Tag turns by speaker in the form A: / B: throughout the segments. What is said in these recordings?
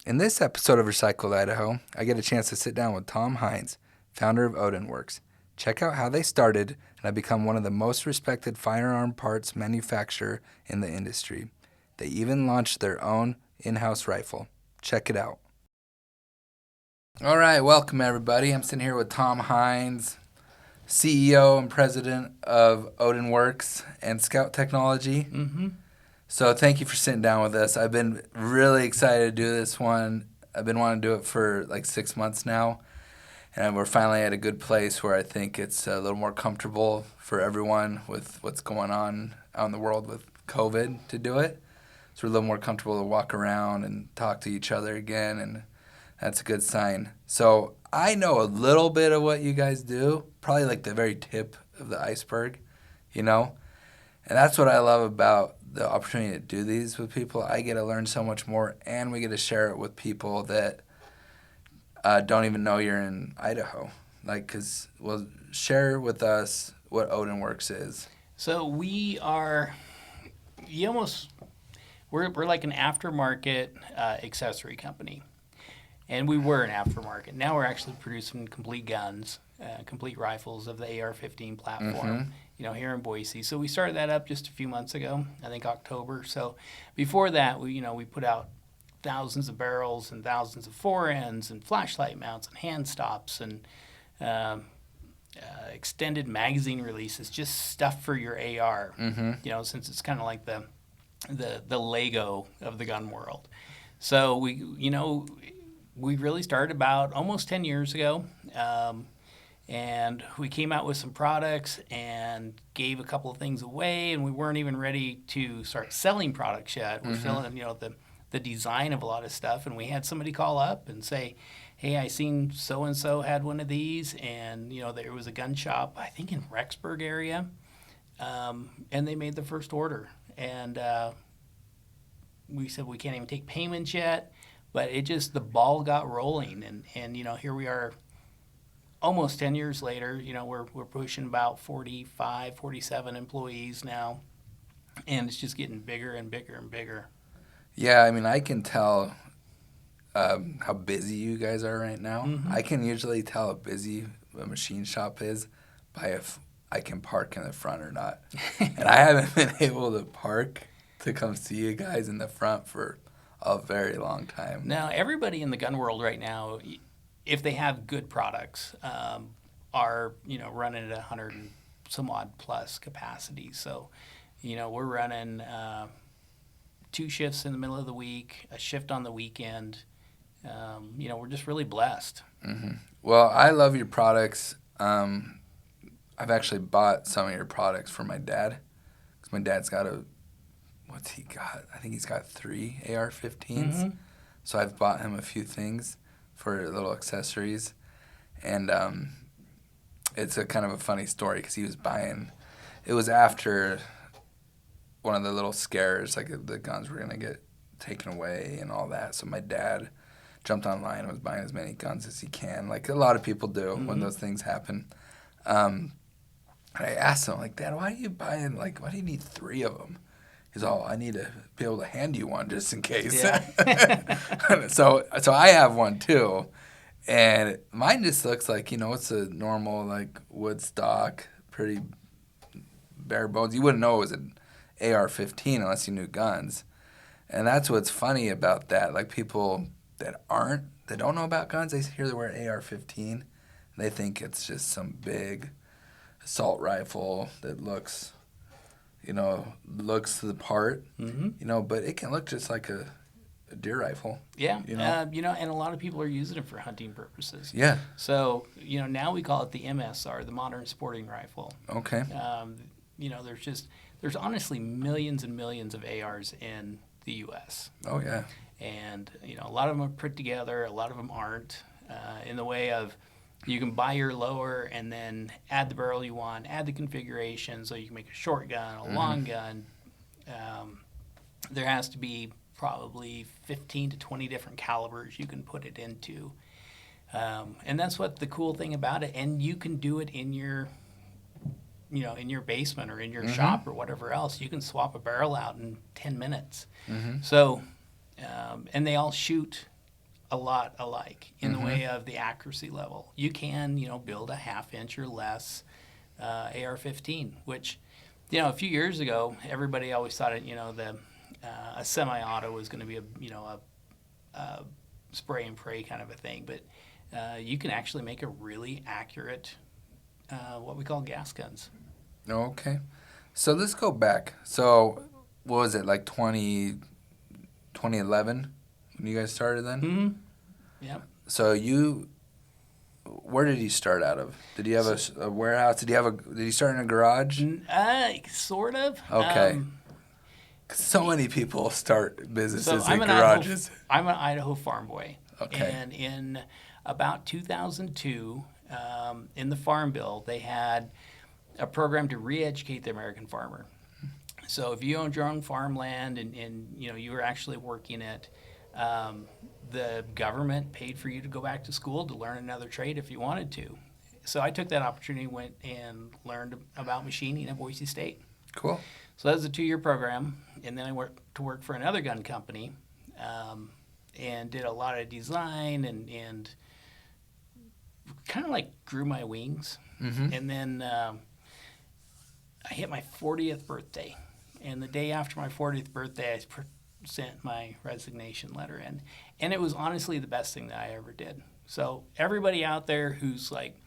A: In this episode of Recycled Idaho, I get a chance to sit down with Tom Hines, founder of OdinWorks. Check out how they started and have become one of the most respected firearm parts manufacturer in the industry. They even launched their own in-house rifle. Check it out. All right, welcome everybody. I'm sitting here with Tom Hines, CEO and president of OdinWorks and Scout Technology. So thank you for sitting down with us. I've been really excited to do this one. I've been wanting to do it for like 6 months now. And we're finally at a good place where I think it's a little more comfortable for everyone with what's going on out in the world with COVID to do it. So we're a little more comfortable to walk around and talk to each other again, and that's a good sign. So I know a little bit of what you guys do, probably like the very tip of the iceberg, you know? And that's what I love about the opportunity to do these with people. I get to learn so much more, and we get to share it with people that don't even know you're in Idaho. Share with us what OdinWorks is.
B: So we are, we're like an aftermarket accessory company. And we were an aftermarket. Now we're actually producing complete guns, complete rifles of the AR-15 platform, here in Boise. So we started that up just a few months ago, I think October. So before that, we put out thousands of barrels and thousands of forends and flashlight mounts and hand stops and extended magazine releases, just stuff for your AR. Since it's kind of like the Lego of the gun world. So we really started about almost 10 years ago. And we came out with some products and gave a couple of things away, and we weren't even ready to start selling products yet. We're still in, the design of a lot of stuff, and we had somebody call up and say, hey, I seen so-and-so had one of these, and, there was a gun shop, I think in Rexburg area, and they made the first order. And we said we can't even take payments yet, but the ball got rolling, and here we are almost 10 years later. We're pushing about 45, 47 employees now, and it's just getting bigger and bigger and bigger.
A: Yeah, I mean, I can tell how busy you guys are right now. I can usually tell how busy a machine shop is by if I can park in the front or not. And I haven't been able to park to come see you guys in the front for a very long time.
B: Now, everybody in the gun world right now, if they have good products, are running at 100 and some odd plus capacity. So, we're running 2 shifts in the middle of the week, a shift on the weekend. We're just really blessed.
A: Well, I love your products. I've actually bought some of your products for my dad, because my dad's got what's he got? I think he's got 3 AR-15s. So I've bought him a few things for little accessories. And it's a kind of a funny story, because he was buying, it was after one of the little scares, like the guns were going to get taken away and all that. So my dad jumped online and was buying as many guns as he can, like a lot of people do when those things happen. And I asked him, like, Dad, why are you buying, why do you need 3 of them? He's all, I need to be able to hand you one just in case. Yeah. So I have one too. And mine just looks like, it's a normal, wood stock, pretty bare bones. You wouldn't know it was an AR-15 unless you knew guns. And that's what's funny about that. Like, people that don't know about guns, they hear the word AR-15, and they think it's just some big assault rifle that looks the part, but it can look just like a deer rifle.
B: Yeah, and a lot of people are using it for hunting purposes.
A: Yeah.
B: So, now we call it the MSR, the Modern Sporting Rifle.
A: Okay.
B: There's honestly millions and millions of ARs in the U.S.
A: Oh, yeah.
B: And, a lot of them are put together, a lot of them aren't, in the way of you can buy your lower and then add the barrel you want, add the configuration, so you can make a short gun, a long gun. There has to be probably 15 to 20 different calibers you can put it into. And that's what the cool thing about it. And you can do it in your in your basement or in your shop or whatever else. You can swap a barrel out in 10 minutes. So, and they all shoot a lot alike in the way of the accuracy level. You can, build a half-inch or less AR-15, which, a few years ago, everybody always thought a semi-auto was going to be a spray and pray kind of a thing, but you can actually make a really accurate what we call gas guns.
A: Okay. So let's go back. So what was it, like 2011 when you guys started then?
B: Mm-hmm. Yeah.
A: So where did you start out of? Did you have a warehouse? Did you start in a garage?
B: Sort of.
A: Okay. So many people start businesses in garages.
B: I'm an Idaho farm boy.
A: Okay.
B: And in about 2002, in the Farm Bill, they had a program to re-educate the American farmer. So if you owned your own farmland and you were actually working it, the government paid for you to go back to school to learn another trade if you wanted to. So I took that opportunity, went and learned about machining at Boise State.
A: Cool.
B: So that was a 2-year program, and then I went to work for another gun company, and did a lot of design and kind of like grew my wings. Mm-hmm. And then I hit my 40th birthday, and the day after my 40th birthday, I sent my resignation letter in, and it was honestly the best thing that I ever did. So everybody out there who's like,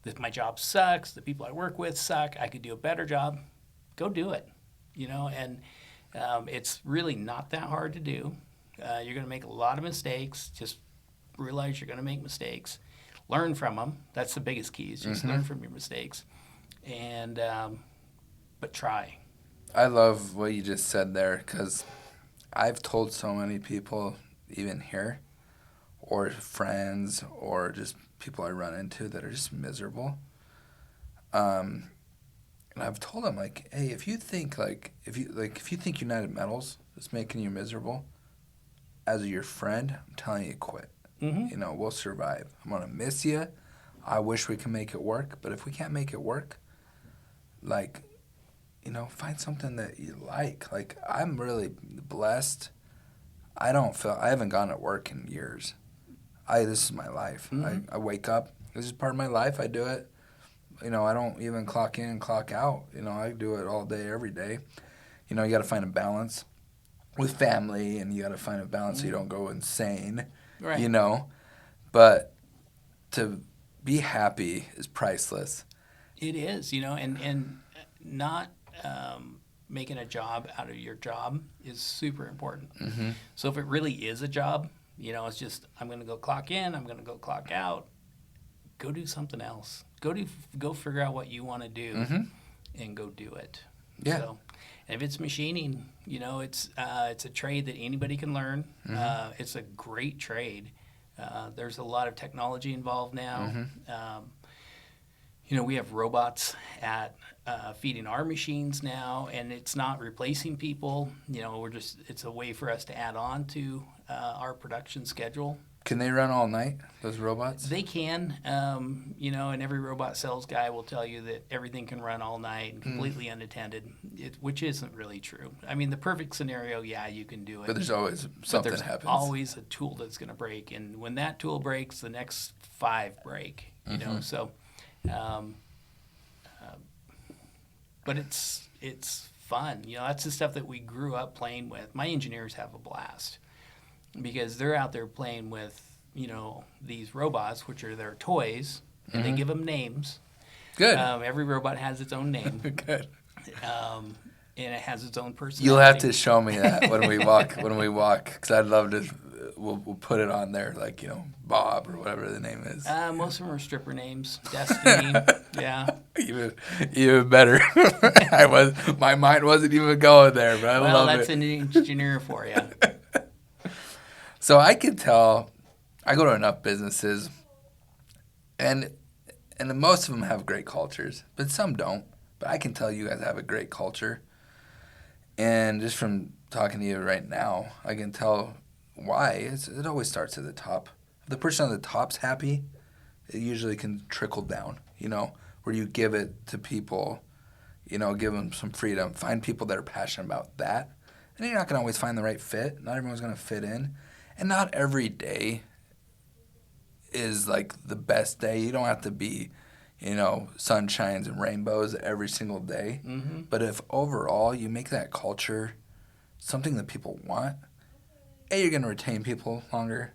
B: that my job sucks, the people I work with suck, I could do a better job, go do it. And it's really not that hard to do. You're going to make a lot of mistakes. Just realize you're going to make mistakes. Learn from them. That's the biggest key, is just learn from your mistakes. And but try.
A: I love what you just said there, because I've told so many people, even here, or friends, or just people I run into that are just miserable. And I've told them, like, hey, if you think United Metals is making you miserable, as your friend, I'm telling you, quit. Mm-hmm. We'll survive. I'm gonna miss you. I wish we can make it work, but if we can't make it work, find something that you like. Like, I'm really blessed. I haven't gone to work in years. This is my life. Mm-hmm. I wake up. This is part of my life. I do it. I don't even clock in and clock out. I do it all day, every day. You got to find a balance with family, and you got to find a balance so you don't go insane. Right. But to be happy is priceless.
B: It is, and not making a job out of your job is super important. Mm-hmm. So if it really is a job, it's just, I'm going to go clock in, I'm going to go clock out, go do something else. Go figure out what you want to do, and go do it. Yeah. So, and if it's machining, it's a trade that anybody can learn. Mm-hmm. It's a great trade. There's a lot of technology involved now. Mm-hmm. We have robots at feeding our machines now, and it's not replacing people. It's a way for us to add on to our production schedule.
A: Can they run all night, those robots?
B: They can, and every robot sales guy will tell you that everything can run all night and completely unattended, which isn't really true. I mean, the perfect scenario, you can do it.
A: But there's always something happens. There's
B: always a tool that's going to break, and when that tool breaks, the next 5 break, so... but it's fun. That's the stuff that we grew up playing with. My engineers have a blast because they're out there playing with, these robots, which are their toys, and they give them names.
A: Good.
B: Every robot has its own name.
A: Good.
B: And it has its own personality.
A: You'll have to show me that when we walk, because I'd love to. We'll put it on there, like, Bob or whatever the name is.
B: Most of them are stripper names. Destiny, yeah.
A: Even better. My mind wasn't even going there, but I love it.
B: Well, that's an engineer for you.
A: So I can tell. I go to enough businesses, and most of them have great cultures, but some don't. But I can tell you guys have a great culture, and just from talking to you right now, I can tell why. It always starts at the top. If the person on the top's happy, it usually can trickle down, where you give it to people, give them some freedom. Find people that are passionate about that. And you're not going to always find the right fit. Not everyone's going to fit in. And not every day is like the best day. You don't have to be, sunshines and rainbows every single day.
B: Mm-hmm.
A: But if overall you make that culture something that people want, A, you're going to retain people longer.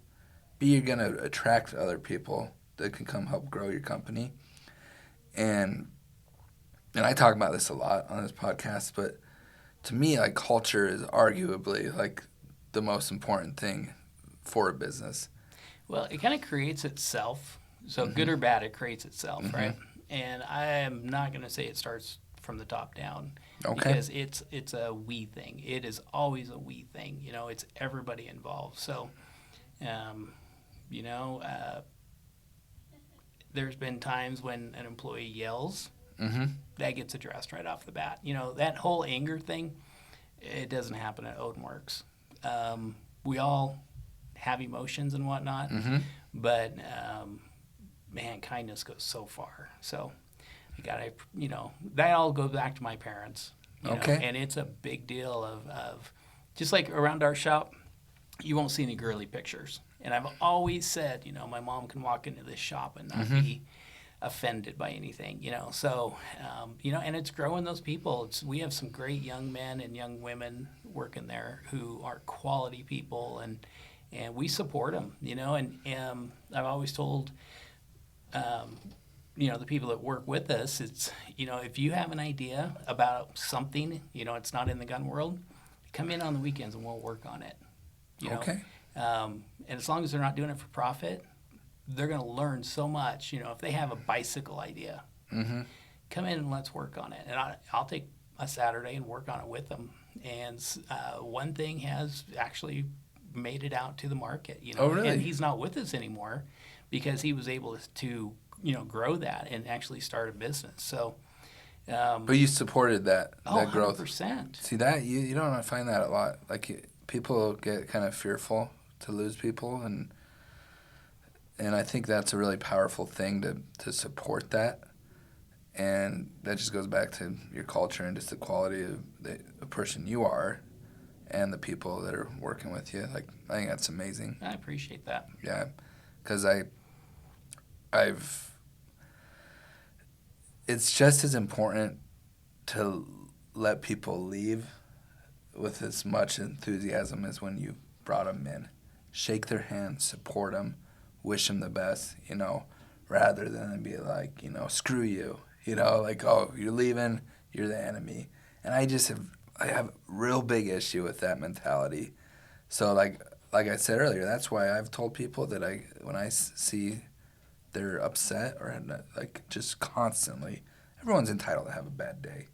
A: B, you're going to attract other people that can come help grow your company. And I talk about this a lot on this podcast, but to me, like, culture is arguably like the most important thing for a business.
B: Well, it kind of creates itself. So
A: Mm-hmm.
B: good or bad, it creates itself,
A: Mm-hmm.
B: right? And I am not going to say it starts from the top down.
A: Okay.
B: Because it's a we thing. It is always a we thing. It's everybody involved. So, there's been times when an employee yells,
A: Mm-hmm.
B: that gets addressed right off the bat. That whole anger thing, it doesn't happen at OdinWorks. We all have emotions and whatnot,
A: Mm-hmm.
B: but man, kindness goes so far. So that all goes back to my parents.
A: Okay.
B: And it's a big deal of just like around our shop, you won't see any girly pictures. And I've always said, my mom can walk into this shop and not be offended by anything, So, and it's growing those people. We have some great young men and young women working there who are quality people, and we support them, And I've always told, the people that work with us, it's, if you have an idea about something, it's not in the gun world, come in on the weekends and we'll work on it.
A: Okay.
B: And as long as they're not doing it for profit, they're going to learn so much. If they have a bicycle idea,
A: Mm-hmm.
B: come in and let's work on it. And I'll take a Saturday and work on it with them. And one thing has actually made it out to the market.
A: Oh, really?
B: And he's not with us anymore because he was able to grow that and actually start a business. So,
A: But you supported that growth.
B: 100%.
A: See that you don't find that a lot. Like people get kind of fearful to lose people, and I think that's a really powerful thing to support that. And that just goes back to your culture and just the quality of the person you are and the people that are working with you. Like, I think that's amazing.
B: I appreciate that.
A: Yeah, because it's just as important to let people leave with as much enthusiasm as when you brought them in. Shake their hand, support them, wish them the best, rather than be like, screw you, like, oh, you're leaving, you're the enemy. And I have a real big issue with that mentality. So like I said earlier, that's why I've told people that when I see they're upset or like just constantly, everyone's entitled to have a bad day.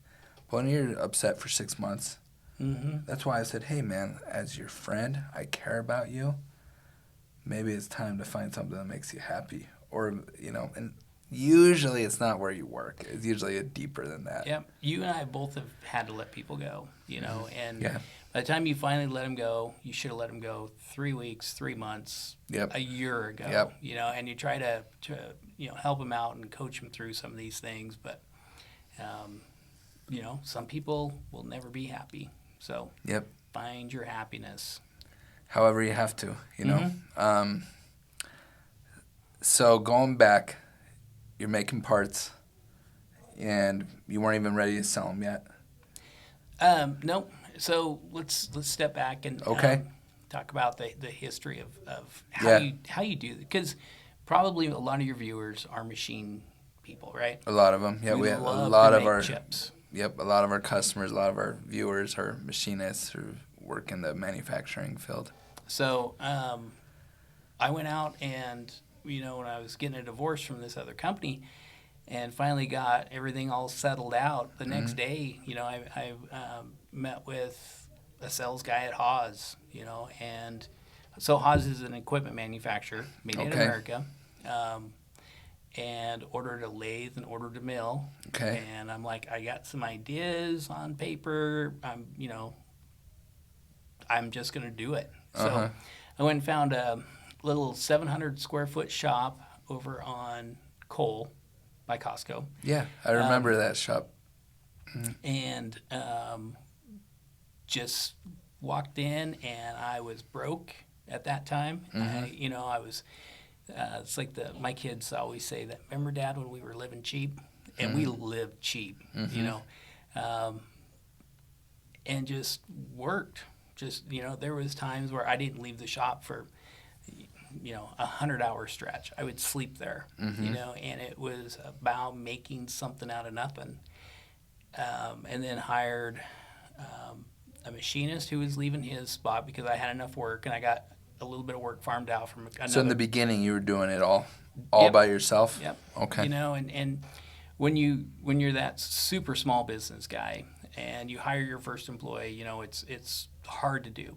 A: But when you're upset for 6 months,
B: Mm-hmm.
A: that's why I said, hey man, as your friend, I care about you. Maybe it's time to find something that makes you happy. Or, and usually it's not where you work. It's usually deeper than that.
B: Yep. You and I both have had to let people go, and
A: Yeah.
B: by the time you finally let them go, you should have let them go 3 weeks, 3 months,
A: Yep.
B: a year ago,
A: Yep.
B: And you try to help them out and coach them through some of these things. But, some people will never be happy. So
A: Yep.
B: find your happiness.
A: However you have to,
B: Mm-hmm.
A: So going back, you're making parts, and you weren't even ready to sell them yet.
B: Nope. So let's step back and
A: Okay.
B: talk about the history of
A: Yeah.
B: how you do it, because probably a lot of your viewers are machine people, right?
A: A lot of them. Yeah, we have a
B: love
A: lot
B: to
A: of
B: make
A: our
B: chips.
A: Yep, a lot of our customers, a lot of our viewers are machinists who work in the manufacturing field.
B: So I went out and when I was getting a divorce from this other company, and finally got everything all settled out. The next day, I met with a sales guy at Haas, and so Haas is an equipment manufacturer made in
A: Okay.
B: America, and ordered a lathe and ordered a mill.
A: Okay.
B: And I'm like, I got some ideas on paper. I'm just going to do it. So
A: Uh-huh.
B: I went and found a little 700 square foot shop over on Cole by Costco.
A: Yeah, I remember that shop.
B: And just walked in, and I was broke at that time. I was It's like my kids always say that. Remember, Dad, when we were living cheap, and we lived cheap, you know, and just worked. Just there was times where I didn't leave the shop for 100-hour stretch. I would sleep there, and it was about making something out of nothing. And then hired a machinist who was leaving his spot because I had enough work, and I got a little bit of work farmed out from another.
A: So in the beginning, you were doing it all
B: Yep.
A: by yourself?
B: Yep.
A: Okay.
B: And when you're that super small business guy and you hire your first employee, it's hard to do.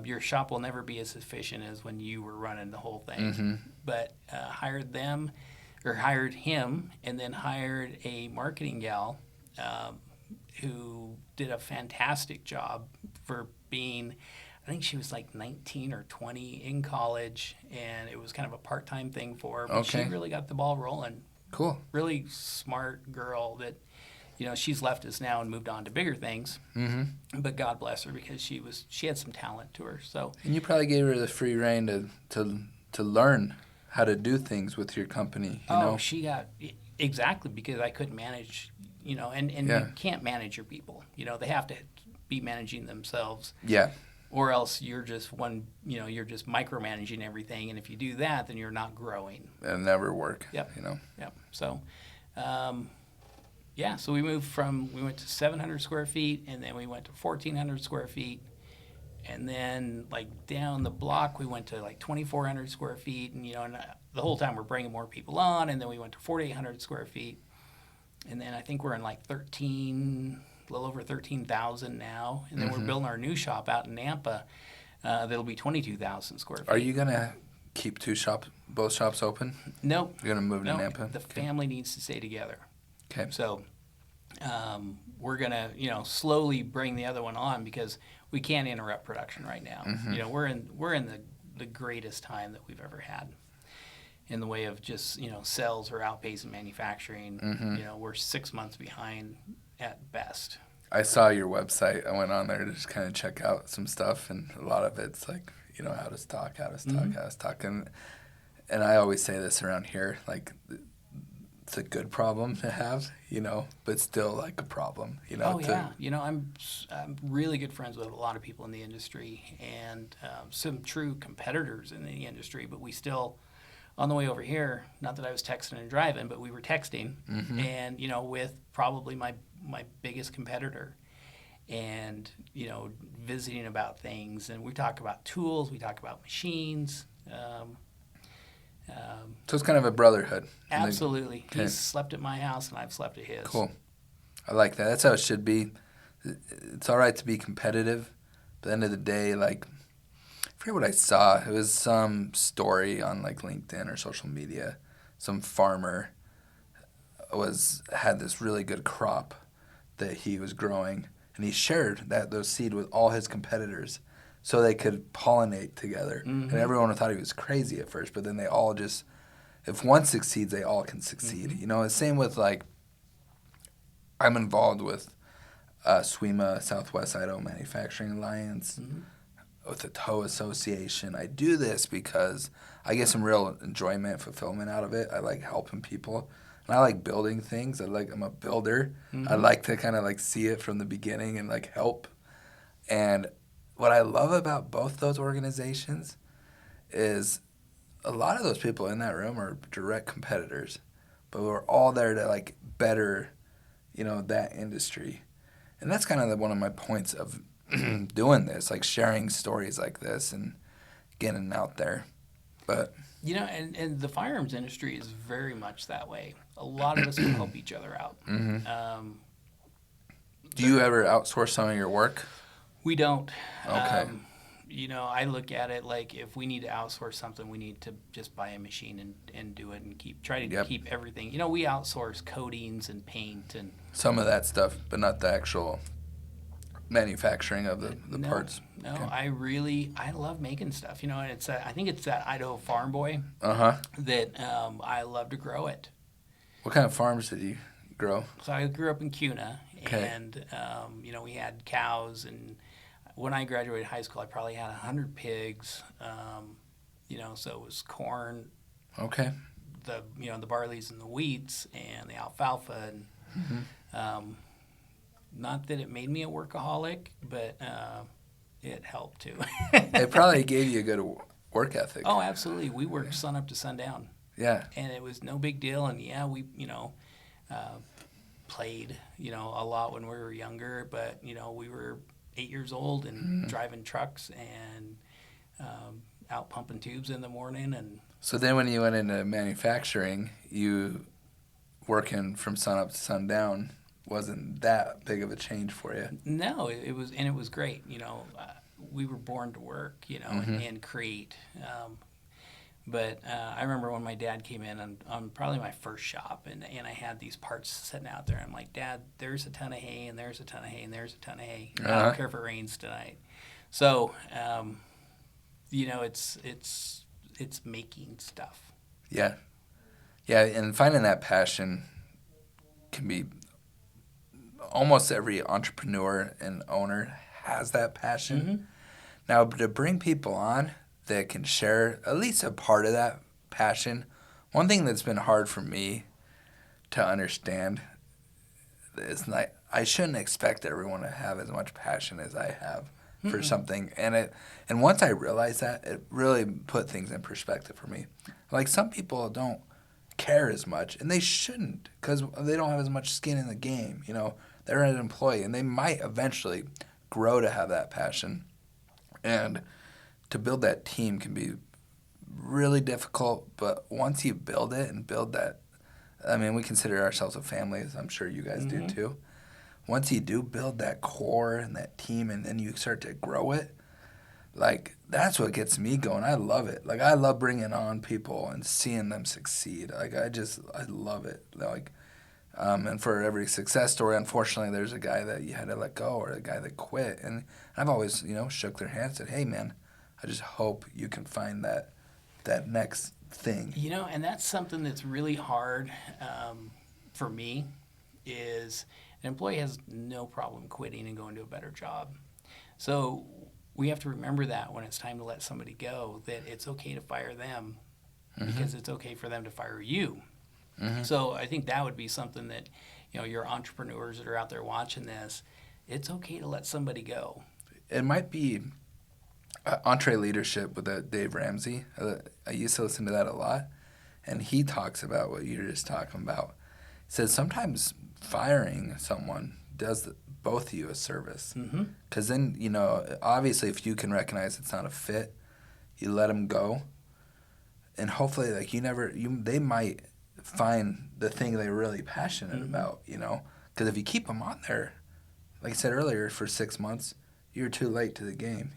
B: Your shop will never be as efficient as when you were running the whole thing. But hired him, and then hired a marketing gal who did a fantastic job for being, I think she was like 19 or 20 in college, and it was kind of a part-time thing for her. But she really got the ball rolling.
A: Cool.
B: Really smart girl that, she's left us now and moved on to bigger things. But God bless her, because she had some talent to her. So.
A: And you probably gave her the free rein to learn how to do things with your company. You know?
B: She got exactly, because I couldn't manage. And you can't manage your people. They have to be managing themselves.
A: Yeah.
B: Or else you're just you're just micromanaging everything, and if you do that, then you're not growing.
A: It'll never work.
B: Yep.
A: Yep.
B: So, so we went to 700 square feet, and then we went to 1,400 square feet, and then like down the block we went to like 2,400 square feet, and and the whole time we're bringing more people on, and then we went to 4,800 square feet, and then I think we're in like a little over 13,000 now, and then we're building our new shop out in Nampa. That'll be 22,000 square feet.
A: Are you gonna keep both shops open?
B: Nope.
A: You're gonna move to Nampa?
B: The family needs to stay together.
A: Okay.
B: So we're gonna slowly bring the other one on, because we can't interrupt production right now. We're in the greatest time that we've ever had in the way of just sales are outpacing manufacturing. We're 6 months behind at best.
A: I saw your website. I went on there to just kind of check out some stuff, and a lot of it's like, out of stock. And I always say this around here, like, it's a good problem to have, but still like a problem,
B: Oh, yeah. I'm really good friends with a lot of people in the industry, and some true competitors in the industry, but we still, on the way over here, not that I was texting and driving, but we were texting, and, with probably my biggest competitor, and, visiting about things. And we talk about tools, we talk about machines.
A: So it's kind of a brotherhood.
B: Absolutely. He's slept at my house, and I've slept at his.
A: Cool. I like that. That's how it should be. It's all right to be competitive, but at the end of the day, like, I forget what I saw. It was some story on like LinkedIn or social media. Some farmer had this really good crop that he was growing, and he shared those seed with all his competitors so they could pollinate together. And everyone thought he was crazy at first, but then they all just, if one succeeds, they all can succeed. The same with like, I'm involved with SWEMA, Southwest Idaho Manufacturing Alliance, with the Tow Association. I do this because I get some real enjoyment, fulfillment out of it. I like helping people. And I like building things. I'm a builder. I like to kind of like see it from the beginning and like help. And what I love about both those organizations is a lot of those people in that room are direct competitors, but we're all there to like better, that industry. And that's kind of one of my points of doing this, like sharing stories like this and getting out there. But
B: and the firearms industry is very much that way. A lot of us can help each other out.
A: Do you ever outsource some of your work?
B: We don't.
A: Okay.
B: I look at it like, if we need to outsource something, we need to just buy a machine and do it, and try to keep everything. We outsource coatings and paint and
A: some of that stuff, but not the actual manufacturing of the parts.
B: No,
A: okay.
B: I love making stuff. And I think it's that Idaho farm boy that I love to grow it.
A: What kind of farms did you grow?
B: So I grew up in Kuna,
A: okay.
B: And we had cows, and when I graduated high school, I probably had 100 pigs, So it was corn,
A: Okay.
B: the the barleys and the wheats and the alfalfa, and not that it made me a workaholic, but it helped too.
A: It probably gave you a good work ethic.
B: Oh, absolutely. We worked sun up to sundown,
A: Yeah.
B: and it was no big deal. And yeah, we played a lot when we were younger, but we were 8 years old and driving trucks and out pumping tubes in the morning. And
A: So then when you went into manufacturing, you working from sun up to sundown wasn't that big of a change for you.
B: no, it was great. We were born to work, and create. But I remember when my dad came in on probably my first shop, and I had these parts sitting out there. I'm like, Dad, there's a ton of hay, and there's a ton of hay, and there's a ton of hay. I don't care if it rains tonight. So, it's making stuff.
A: Yeah. Yeah, and finding that passion can be almost every entrepreneur and owner has that passion.
B: Mm-hmm.
A: Now, to bring people on that can share at least a part of that passion, one thing that's been hard for me to understand is like I shouldn't expect everyone to have as much passion as I have for something. And once I realized that, it really put things in perspective for me. Like some people don't care as much, and they shouldn't because they don't have as much skin in the game. They're an employee, and they might eventually grow to have that passion. And to build that team can be really difficult, but once you build it and build that, I mean, we consider ourselves a family, as I'm sure you guys do too. Once you do build that core and that team and then you start to grow it, like, that's what gets me going. I love it. Like, I love bringing on people and seeing them succeed. Like, I love it. Like, and for every success story, unfortunately, there's a guy that you had to let go or a guy that quit. And I've always, shook their hand and said, hey, man, I just hope you can find that next thing.
B: And that's something that's really hard for me is an employee has no problem quitting and going to a better job. So we have to remember that when it's time to let somebody go, that it's okay to fire them because it's okay for them to fire you. So I think that would be something that, your entrepreneurs that are out there watching this, it's okay to let somebody go.
A: It might be Entree Leadership with Dave Ramsey. I used to listen to that a lot, and he talks about what you're just talking about. He says sometimes firing someone does both of you a service. Because then, obviously if you can recognize it's not a fit, you let them go. And hopefully, like, they might find the thing they're really passionate about, Because if you keep them on there, like I said earlier, for 6 months, you're too late to the game,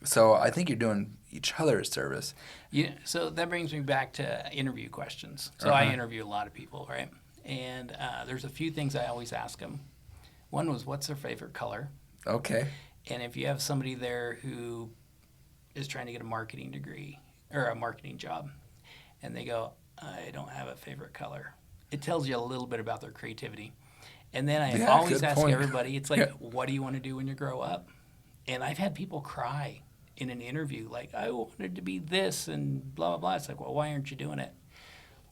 A: So I think you're doing each other a service.
B: Yeah. So that brings me back to interview questions. So I interview a lot of people, right? And there's a few things I always ask them. One was, what's their favorite color?
A: Okay.
B: And if you have somebody there who is trying to get a marketing degree or a marketing job, and they go, I don't have a favorite color, it tells you a little bit about their creativity. And then I always ask everybody, it's like, what do you want to do when you grow up? And I've had people cry in an interview, like, I wanted to be this and blah, blah, blah. It's like, well, why aren't you doing it?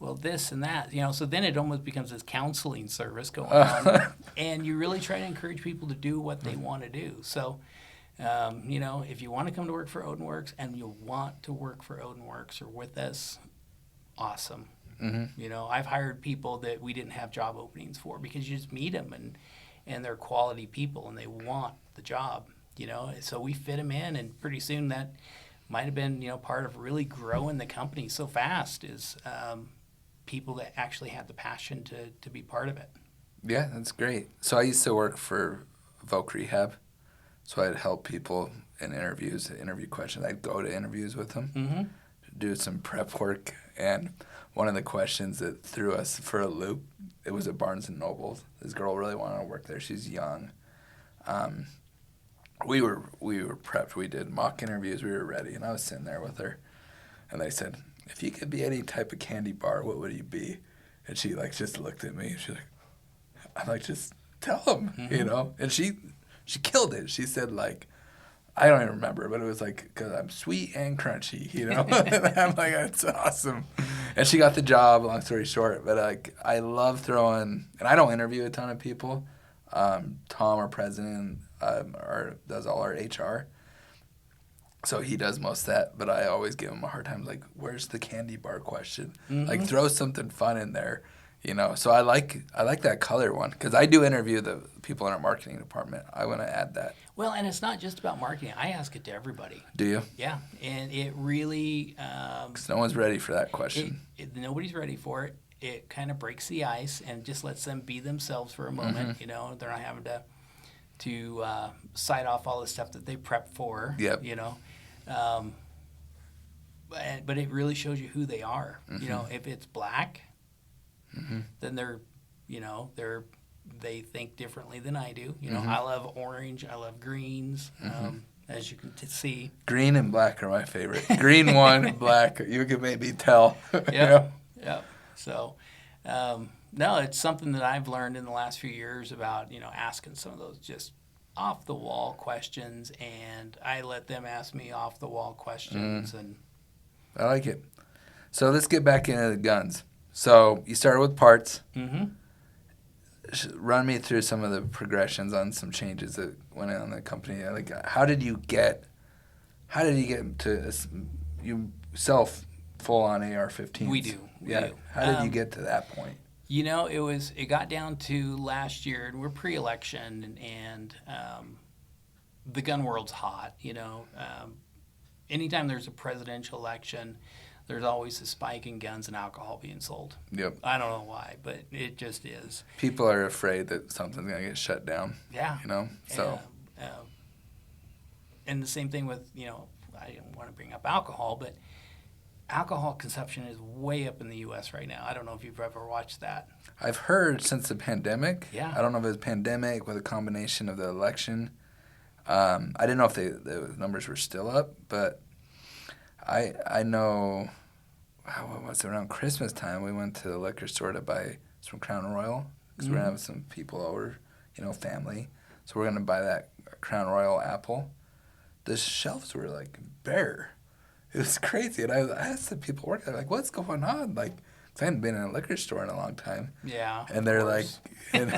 B: Well, this and that, so then it almost becomes this counseling service going on. And you really try to encourage people to do what they want to do. So, if you want to come to work for OdinWorks and you want to work for OdinWorks or with us, awesome. I've hired people that we didn't have job openings for because you just meet them and they're quality people and they want the job, So we fit them in, and pretty soon that might have been, part of really growing the company so fast is people that actually had the passion to be part of it.
A: Yeah, that's great. So I used to work for Voc Rehab, so I'd help people in interviews, interview questions. I'd go to interviews with them, do some prep work, and one of the questions that threw us for a loop, it was at Barnes & Noble. This girl really wanted to work there. She's young. We were prepped. We did mock interviews. We were ready, and I was sitting there with her, and they said, if you could be any type of candy bar, what would you be? And she, like, just looked at me. She's like, I'm like, just tell them, And she killed it. She said, like, I don't even remember, but it was like, because I'm sweet and crunchy, you know? And I'm like, that's awesome. And she got the job, long story short. But like, I love throwing, and I don't interview a ton of people. Tom, our president, does all our HR. So he does most of that, but I always give him a hard time. Like, where's the candy bar question? Like, throw something fun in there, you know. So I like that color one because I do interview the people in our marketing department. I want to add that.
B: Well, and it's not just about marketing. I ask it to everybody.
A: Do you?
B: Yeah, and it really
A: Because no one's ready for that question.
B: Nobody's ready for it. It kind of breaks the ice and just lets them be themselves for a moment. You know, they're not having to cite off all the stuff that they prepped for.
A: Yep.
B: You know. But it really shows you who they are. You know, if it's black, then they think differently than I do. You know, I love orange, I love greens, as you can see.
A: Green and black are my favorite. Green one, black. You can maybe tell.
B: Yeah. So, no, it's something that I've learned in the last few years about, you know, asking some of those just off the wall questions, and I let them ask me off the wall questions. And
A: I like it. So let's get back into the guns. So you started with parts. Run me through some of the progressions on some changes that went on in the company. Like, how did you get to you sell full on AR-15s?
B: We do.
A: How did you get to that point?
B: You know, it got down to last year, and we're pre-election, and the gun world's hot. You know, anytime there's a presidential election, there's always a spike in guns and alcohol being sold.
A: Yep.
B: I don't know why, but it just is.
A: People are afraid that something's gonna get shut down.
B: Yeah.
A: You know, so.
B: And the same thing with, you know, I didn't want to bring up alcohol, but alcohol consumption is way up in the U.S. right now. I don't know if you've ever watched that.
A: I've heard since the pandemic.
B: Yeah.
A: I don't know if it was pandemic with a combination of the election. I didn't know if the numbers were still up, but I know, what was it, around Christmas time, we went to the liquor store to buy some Crown Royal because we're going to have some people over, you know, family. So we're going to buy that Crown Royal apple. The shelves were, like, bare. It was crazy. And I asked the people working there, like, what's going on? Like, 'cause I hadn't been in a liquor store in a long time.
B: Yeah.
A: And they're like, and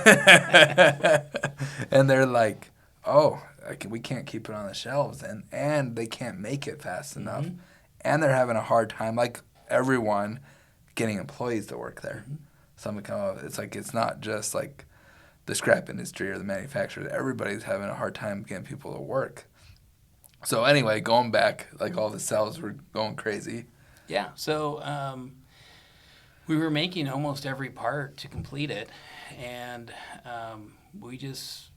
A: they're like, oh, we can't keep it on the shelves. And they can't make it fast enough. And they're having a hard time, like everyone, getting employees to work there. So it's like, it's not just like the scrap industry or the manufacturers. Everybody's having a hard time getting people to work. So anyway, going back, like all the sales were going crazy.
B: Yeah. So we were making almost every part to complete it. And we just,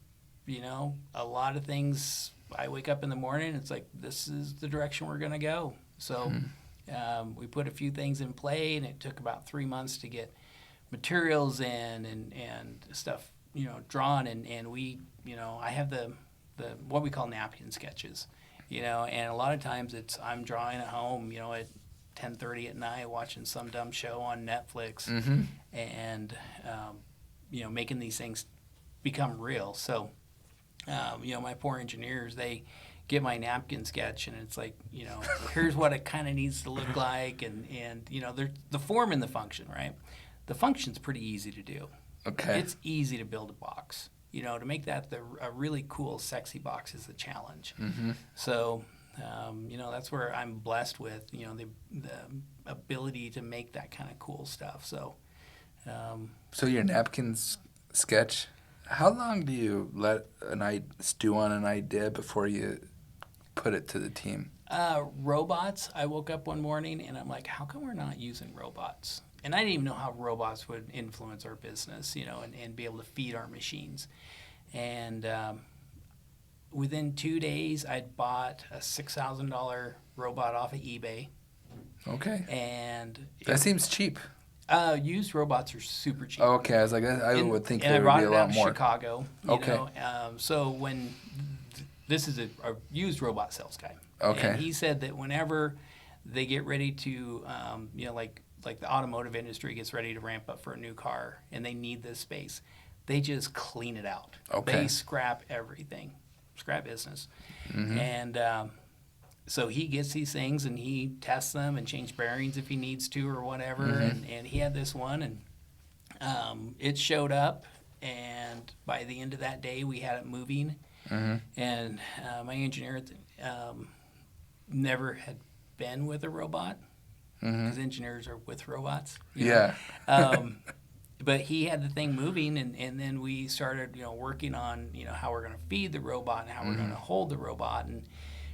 B: you know, a lot of things, I wake up in the morning, it's like, this is the direction we're going to go. So we put a few things in play, and it took about 3 months to get materials in and stuff, you know, drawn. And we, you know, I have the what we call napkin sketches, you know, and a lot of times I'm drawing at home, you know, at 10:30 at night, watching some dumb show on Netflix, and you know, making these things become real. So you know, my poor engineers, they get my napkin sketch, and it's like, you know, here's what it kind of needs to look like, and you know, the form and the function, right? The function's pretty easy to do.
A: Okay.
B: It's easy to build a box. You know, to make that a really cool, sexy box is a challenge. So, you know, that's where I'm blessed with, you know, the ability to make that kind of cool stuff. So,
A: so your napkins sketch, how long do you let stew on an idea before you put it to the team?
B: Robots. I woke up one morning and I'm like, how come we're not using robots? And I didn't even know how robots would influence our business, you know, and be able to feed our machines. And within 2 days, I'd bought a $6,000 robot off of eBay.
A: Okay.
B: And
A: that seems cheap.
B: Used robots are super cheap.
A: Oh, okay, I was like, I would think there would be a lot more.
B: And I brought it out of Chicago.
A: Okay.
B: You know? So when this is a used robot sales guy.
A: Okay.
B: And he said that whenever they get ready to, you know, like the automotive industry gets ready to ramp up for a new car and they need this space, they just clean it out.
A: Okay.
B: They scrap everything. scrap business. And so he gets these things and he tests them and changes bearings if he needs to or whatever. And he had this one, and it showed up. And by the end of that day, we had it moving. And my engineer never had been with a robot, because engineers are with robots.
A: Yeah.
B: But he had the thing moving, and then we started, working on, how we're going to feed the robot and how we're going to hold the robot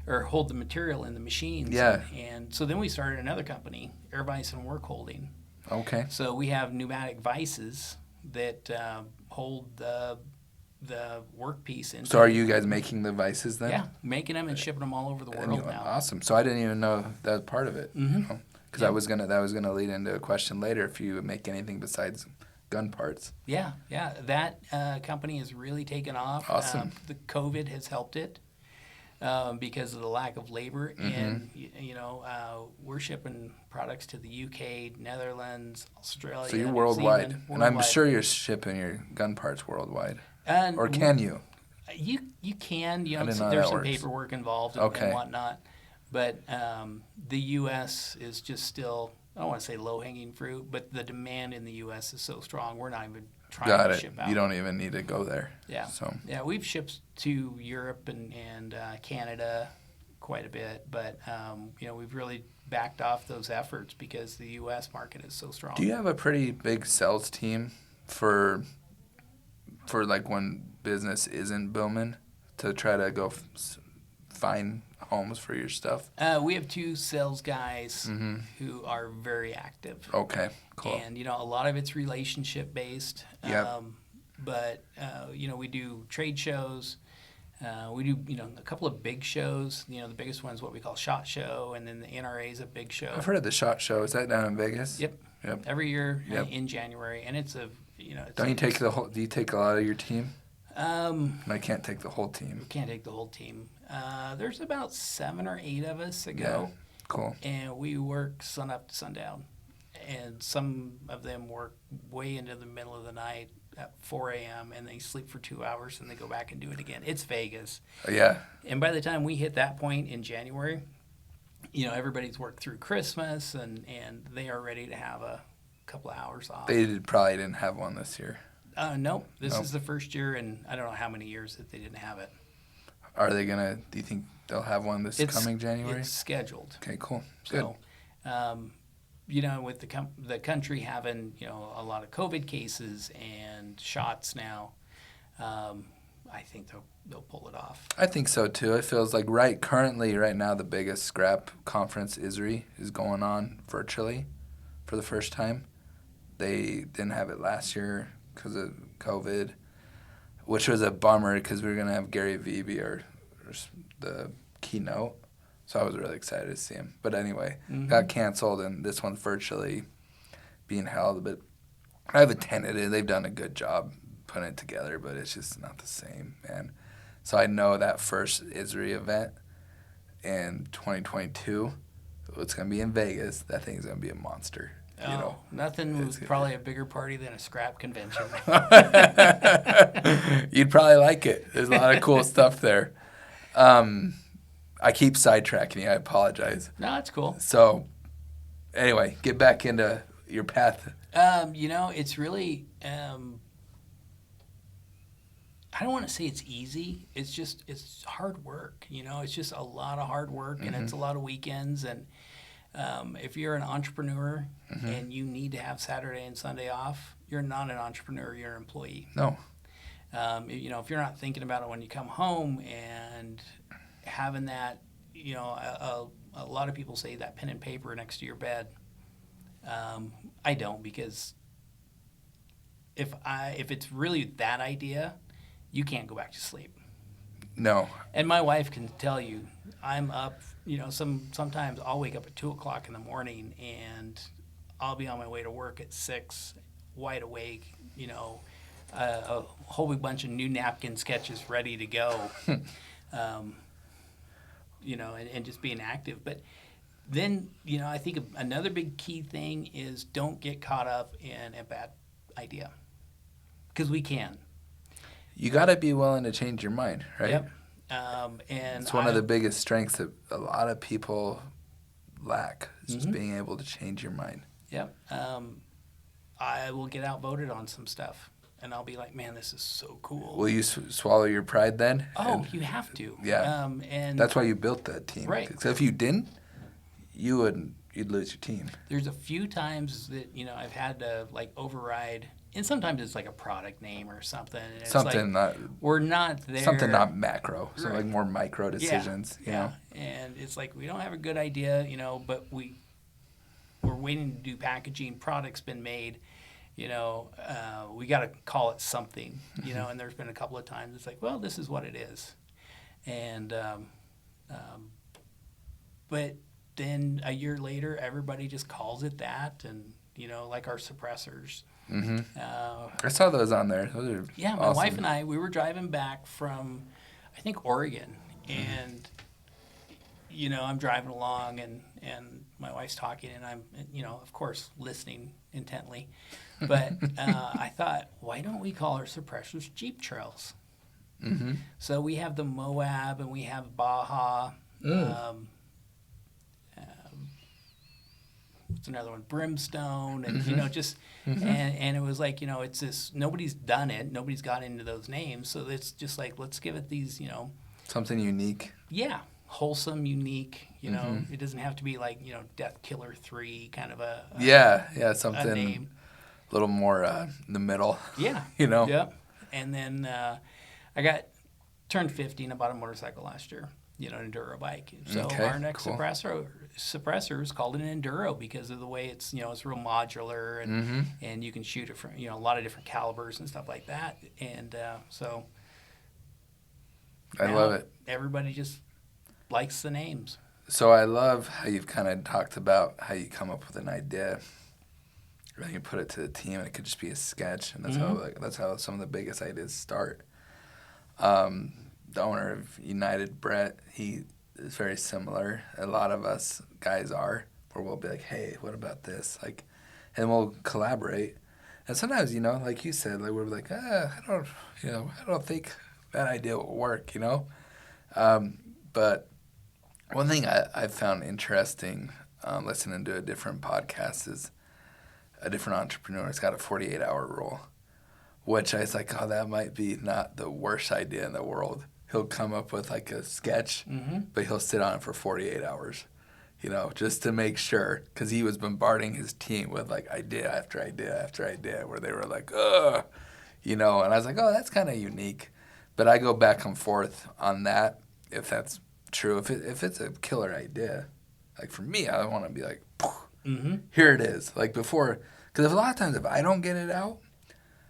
B: or hold the material in the machines.
A: Yeah.
B: And so then we started another company, Air Vice and Work Holding.
A: Okay.
B: So we have pneumatic vices that hold the workpiece in.
A: So are you guys making the vices then?
B: Yeah, making them and shipping them all over the world now.
A: Awesome. So I didn't even know that was part of it. Because that was gonna lead into a question later, if you make anything besides gun parts.
B: Yeah. That company has really taken off.
A: Awesome.
B: The COVID has helped it because of the lack of labor. And, we're shipping products to the UK, Netherlands, Australia.
A: So you're
B: New
A: worldwide.
B: Zealand,
A: And I'm sure you're shipping your gun parts worldwide. Or can you?
B: You can.
A: didn't know
B: There's
A: that
B: some
A: works.
B: paperwork involved and whatnot. But the U.S. is just still, I don't want to say low-hanging fruit, but the demand in the U.S. is so strong, we're not even trying to ship out.
A: You don't even need to go there.
B: Yeah.
A: So.
B: Yeah, we've shipped to Europe and Canada quite a bit, but we've really backed off those efforts because the U.S. market is so strong.
A: Do you have a pretty big sales team for like when business isn't booming to try to go find homes for your stuff?
B: We have 2 sales guys who are very active.
A: Okay, cool.
B: And, a lot of it's relationship based.
A: Yep.
B: But, we do trade shows. We do, a couple of big shows. The biggest one is what we call SHOT Show, and then the NRA is a big show.
A: I've heard of the SHOT Show. Is that down in Vegas?
B: Yep. Every year in January, and it's a,
A: Don't you take do you take a lot of your team?
B: I
A: can't take the whole team.
B: Can't take the whole team. There's about 7 or 8 of us that go.
A: Yeah, cool.
B: And we work sun up to sundown. And some of them work way into the middle of the night at 4 a.m. and they sleep for 2 hours and they go back and do it again. It's Vegas.
A: Yeah.
B: And by the time we hit that point in January, everybody's worked through Christmas and they are ready to have a couple of hours off.
A: They probably didn't have one this year.
B: Nope. This is the first year in I don't know how many years that they didn't have it.
A: Are they going to, do you think they'll have one coming January?
B: It's scheduled.
A: Okay, cool. Good.
B: So, with the country having, a lot of COVID cases and shots now, I think they'll pull it off.
A: I think so too. It feels like right now the biggest scrap conference, ISRI, is going on virtually for the first time. They didn't have it last year because of COVID, which was a bummer because we were going to have Gary Vee be the keynote. So I was really excited to see him. But anyway, got canceled, and this one's virtually being held. But I've attended it. They've done a good job putting it together, but it's just not the same, man. So I know that first ISRI event in 2022, it's going to be in Vegas. That thing's going to be a monster.
B: Nothing was probably a bigger party than a scrap convention.
A: You'd probably like it. There's a lot of cool stuff there. I keep sidetracking you. I apologize.
B: No, that's cool.
A: So, anyway, get back into your path.
B: It's really, I don't want to say it's easy. It's hard work. It's just a lot of hard work, and it's a lot of weekends. And if you're an entrepreneur and you need to have Saturday and Sunday off, you're not an entrepreneur. You're an employee.
A: No.
B: If you're not thinking about it when you come home and having that, a lot of people say that pen and paper next to your bed. I don't, because if it's really that idea, you can't go back to sleep.
A: No.
B: And my wife can tell you, I'm up, sometimes I'll wake up at 2 o'clock in the morning and I'll be on my way to work at 6, wide awake, a whole big bunch of new napkin sketches ready to go, and just being active. But then, I think another big key thing is don't get caught up in a bad idea, because we can.
A: You got to be willing to change your mind, right?
B: Yep. And
A: it's one of the biggest strengths that a lot of people lack, is just being able to change your mind.
B: Yep. I will get outvoted on some stuff, and I'll be like, man, this is so cool.
A: Will you swallow your pride then?
B: Oh, you have to.
A: Yeah.
B: And
A: that's why you built that team.
B: Right.
A: Because if you didn't, you'd lose your team.
B: There's a few times that, I've had to like override, and sometimes it's like a product name or something. And it's
A: something
B: like,
A: not.
B: we're not there.
A: Something not macro.
B: Right.
A: So like more micro decisions.
B: Yeah.
A: You know?
B: And it's like we don't have a good idea, but we're waiting to do packaging. Product's been made. We got to call it something. And there's been a couple of times it's like, well, this is what it is, and but then a year later, everybody just calls it that, and like our suppressors.
A: I saw those on there. Those are
B: my
A: awesome.
B: wife and I, we were driving back from, I think, Oregon, and I'm driving along, and my wife's talking, and I'm of course listening intently, but I thought, why don't we call our suppressors Jeep Trails? So we have the Moab, and we have Baja. What's another one? Brimstone, and and it was like, it's this, nobody's done it, nobody's got into those names, so it's just like, let's give it these,
A: something unique.
B: Yeah, wholesome, unique. It doesn't have to be like Death Killer 3 kind of a
A: something
B: a name.
A: A little more in the middle.
B: Yeah, Yep. And then I turned 50 and I bought a motorcycle last year. An enduro bike. So our next suppressor is called an enduro because of the way it's it's real modular, and you can shoot it from a lot of different calibers and stuff like that. And so
A: I love it.
B: Everybody just likes the names.
A: So I love how you've kind of talked about how you come up with an idea, and you put it to the team, and it could just be a sketch, and that's how some of the biggest ideas start. The owner of United, Brett, he is very similar. A lot of us guys are, where we'll be like, hey, what about this? Like, and we'll collaborate. And sometimes, like you said, like we're like, I don't think that idea will work, But one thing I found interesting listening to a different podcast is a different entrepreneur has got a 48-hour rule, which I was like, oh, that might be not the worst idea in the world. He'll come up with like a sketch, but he'll sit on it for 48 hours, just to make sure, because he was bombarding his team with like idea after idea after idea, where they were like, ugh, and I was like, oh, that's kind of unique. But I go back and forth on that, if that's true. If it's a killer idea, like for me, I want to be like, here it is. Like before, because a lot of times if I don't get it out,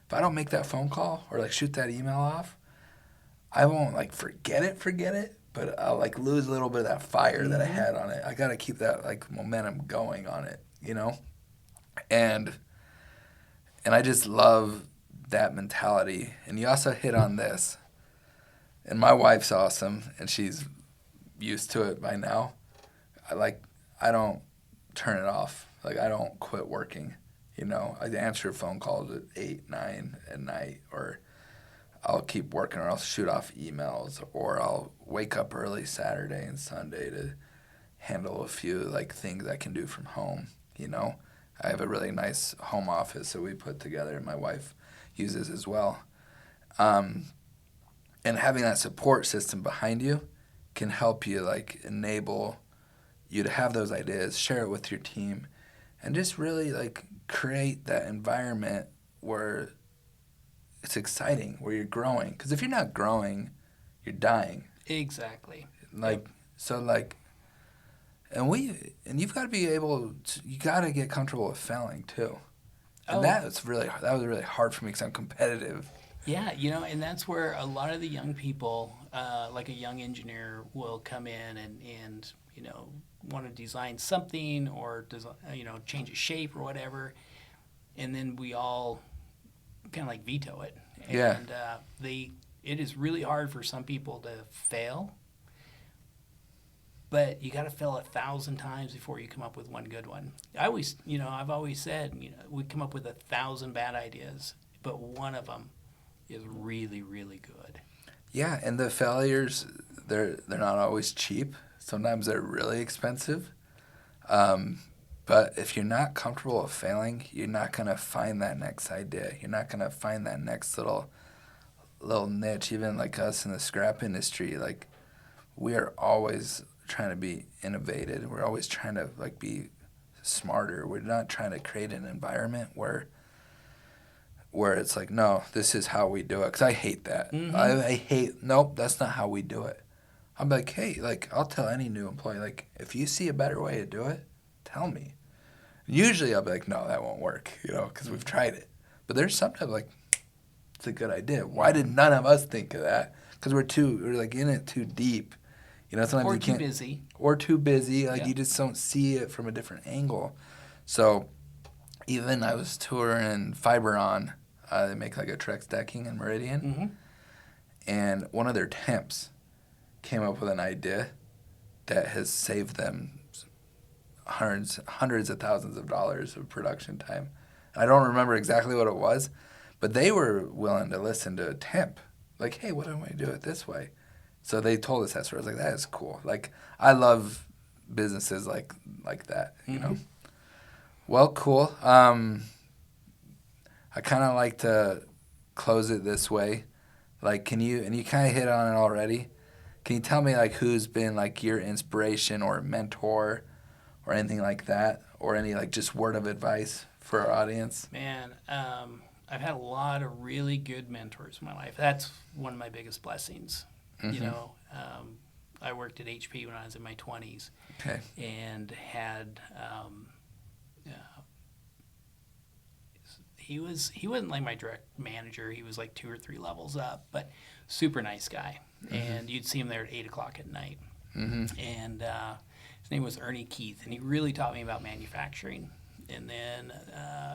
A: if I don't make that phone call or like shoot that email off, I won't like forget it, but I'll like lose a little bit of that fire that I had on it. I got to keep that like momentum going on it, And I just love that mentality. And you also hit on this. And my wife's awesome, and she's used to it by now. I don't turn it off. Like I don't quit working, I answer phone calls at 8, 9 at night, or I'll keep working, or I'll shoot off emails, or I'll wake up early Saturday and Sunday to handle a few like things I can do from home. I have a really nice home office that we put together, and my wife uses as well. And having that support system behind you can help you like enable you to have those ideas, share it with your team, and just really like create that environment where it's exciting, where you're growing. Because if you're not growing, you're dying.
B: Exactly.
A: And you've got to be able to, you got to get comfortable with failing too. And that was really hard for me because I'm competitive.
B: Yeah, and that's where a lot of the young people, like a young engineer, will come in and want to design something or change a shape or whatever, and then we all kind of like veto it. And it is really hard for some people to fail, but you got to fail 1,000 times before you come up with one good one. I've always said, we come up with 1,000 bad ideas, but one of them is really, really good.
A: Yeah, and the failures, they're not always cheap. Sometimes they're really expensive. But if you're not comfortable with failing, you're not gonna find that next idea. You're not gonna find that next little niche. Even like us in the scrap industry, like we are always trying to be innovative. We're always trying to like be smarter. We're not trying to create an environment where it's like, no, this is how we do it. Because I hate that.
B: Mm-hmm.
A: I hate, nope, that's not how we do it. I'm like, hey, like, I'll tell any new employee, like, if you see a better way to do it, tell me. Usually I'll be like, no, that won't work, because we've tried it. But there's sometimes like, it's a good idea. Why did none of us think of that? Because we're like in it too deep. Sometimes
B: Or
A: you
B: too
A: can't.
B: busy.
A: Or too busy. Like,
B: Yeah.
A: you just don't see it from a different angle. So, even I was touring Fiberon. They make like a Trex decking in Meridian.
B: Mm-hmm.
A: And one of their temps came up with an idea that has saved them hundreds of thousands of dollars of production time. I don't remember exactly what it was, but they were willing to listen to a temp. Like, hey, what do I do it this way? So they told us that. So I was like, that is cool. Like, I love businesses like that,
B: Mm-hmm.
A: Well, cool. I kind of like to close it this way. Like, and you kind of hit on it already. Can you tell me, like, who's been, like, your inspiration or mentor or anything like that? Or any, like, just word of advice for our audience?
B: Man, I've had a lot of really good mentors in my life. That's one of my biggest blessings.
A: Mm-hmm.
B: I worked at HP when I was in my 20s.
A: Okay.
B: And had he wasn't like my direct manager. He was like 2 or 3 levels up, but super nice guy.
A: Mm-hmm.
B: And you'd see him there at 8:00 at night.
A: Mm-hmm.
B: And his name was Ernie Keith, and he really taught me about manufacturing. And then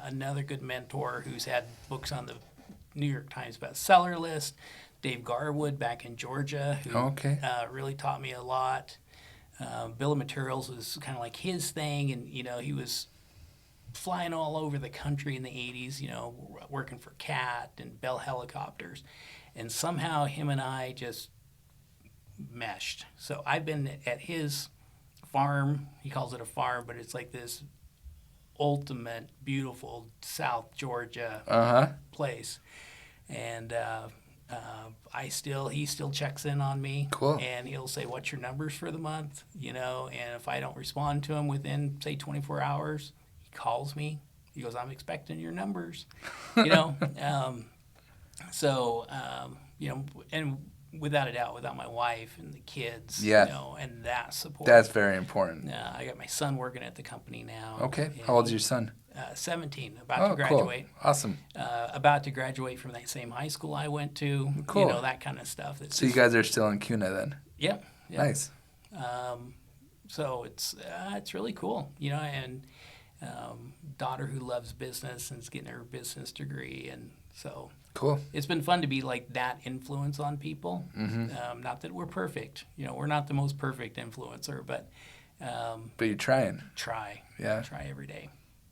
B: another good mentor who's had books on the New York Times bestseller list, Dave Garwood back in Georgia, who really taught me a lot. Bill of materials was kind of like his thing, and he was flying all over the country in the 80s, working for CAT and Bell Helicopters, and somehow him and I just meshed. So I've been at his farm. He calls it a farm, but it's like this ultimate beautiful South Georgia place, and he still checks in on me.
A: Cool.
B: And he'll say, "What's your numbers for the month?" And if I don't respond to him within, say, 24 hours, he calls me. He goes, "I'm expecting your numbers." And without a doubt, without my wife and the kids, and that support.
A: That's very important.
B: I got my son working at the company now.
A: Okay. How old is your son?
B: 17, about to graduate.
A: Cool. Awesome.
B: About to graduate from that same high school I went to.
A: Cool.
B: That kind of stuff.
A: So you guys are still in CUNA then?
B: Yep.
A: Nice.
B: So it's really cool, and daughter who loves business and is getting her business degree, and so
A: cool.
B: It's been fun to be like that influence on people.
A: Mm-hmm.
B: Not that we're perfect, we're not the most perfect influencer, but
A: you're trying.
B: Try every day.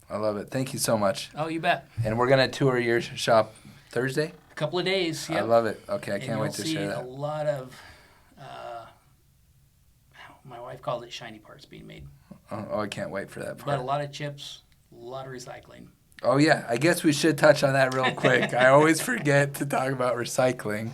A: I love it. Thank you so much.
B: Oh, you bet.
A: And we're gonna tour your shop Thursday.
B: A couple of days. Yep.
A: I love it. Okay, I can't wait to
B: see
A: share that.
B: A lot of, my wife calls it shiny parts being made.
A: Oh, I can't wait for that part.
B: But a lot of chips, a lot of recycling.
A: Oh yeah, I guess we should touch on that real quick. I always forget to talk about recycling,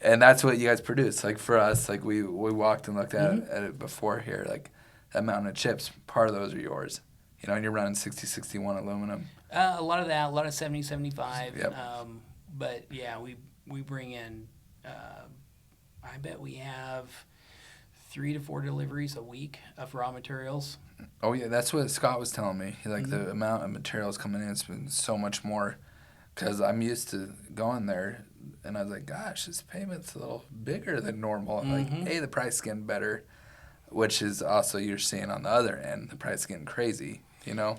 A: and that's what you guys produce. Like for us, like we walked and looked at it before here. Like that mountain of chips, part of those are yours. And you're running 6061 aluminum.
B: A lot of that, a lot of 7075.
A: Yep.
B: But yeah, we bring in. I bet we have 3 to 4 deliveries a week of raw materials.
A: Oh yeah, that's what Scott was telling me. The amount of materials coming in has been so much more. Because I'm used to going there, and I was like, gosh, this payment's a little bigger than normal. Like, hey, the price is getting better, which is also you're seeing on the other end, the price is getting crazy.
B: Yeah.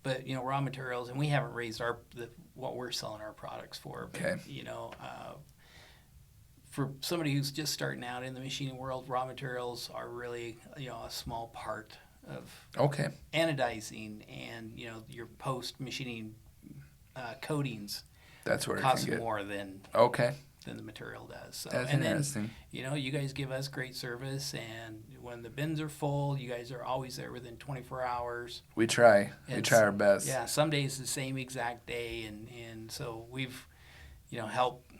B: But raw materials, and we haven't raised what we're selling our products for. But,
A: okay.
B: For somebody who's just starting out in the machining world, raw materials are really a small part of anodizing and your post machining coatings.
A: That's where
B: costs
A: it can get
B: more than than the material does. So,
A: That's
B: and
A: interesting.
B: then, you know, you guys give us great service, and when the bins are full, you guys are always there within 24 hours.
A: We try. We try our best.
B: Yeah, some days the same exact day, and so we've, you know, helped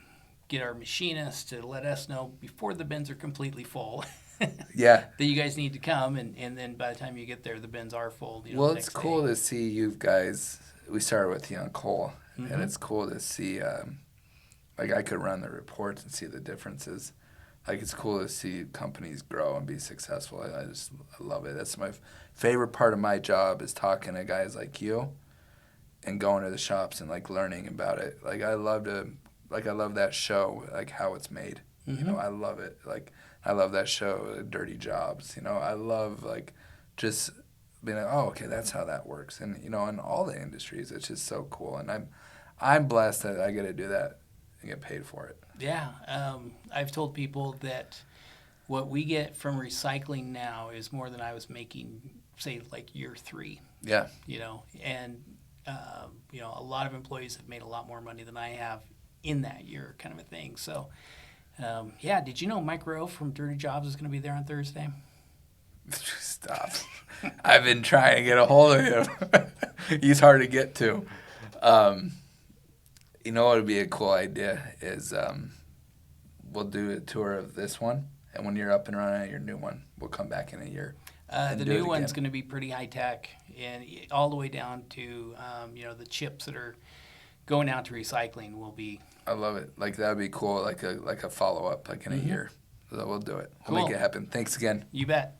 B: get our machinists to let us know before the bins are completely full.
A: Yeah.
B: That you guys need to come, and then by the time you get there, the bins are full. You know,
A: Well,
B: the
A: it's
B: next
A: cool
B: day.
A: to see you guys. We started with you on coal,
B: Mm-hmm.
A: and it's cool to see. Like I could run the reports and see the differences. Like it's cool to see companies grow and be successful. I love it. That's my favorite part of my job is talking to guys like you, and going to the shops and like learning about it. Like I love that show, like how it's made.
B: Mm-hmm.
A: You know, I love it. Like I love that show, Dirty Jobs. You know, I love like just being like, oh, okay, that's how that works. And you know, in all the industries, it's just so cool. And I'm blessed that I get to do that and get paid for it.
B: Yeah, I've told people that what we get from recycling now is more than I was making, say, like year 3.
A: Yeah.
B: You know, and you know, a lot of employees have made a lot more money than I have in that year, kind of a thing. So, yeah, did you know Mike Rowe from Dirty Jobs is going to be there on Thursday?
A: Stop. I've been trying to get a hold of him. He's hard to get to. You know what would be a cool idea is we'll do a tour of this one, and when you're up and running at your new one, we'll come back in a year.
B: The new one's going to be pretty high tech, and all the way down to you know, the chips that are going out to recycling will be.
A: I love it. Like that would be cool. Like a follow up, like in a year. So we'll do it. We'll
B: Cool.
A: make it happen. Thanks again.
B: You bet.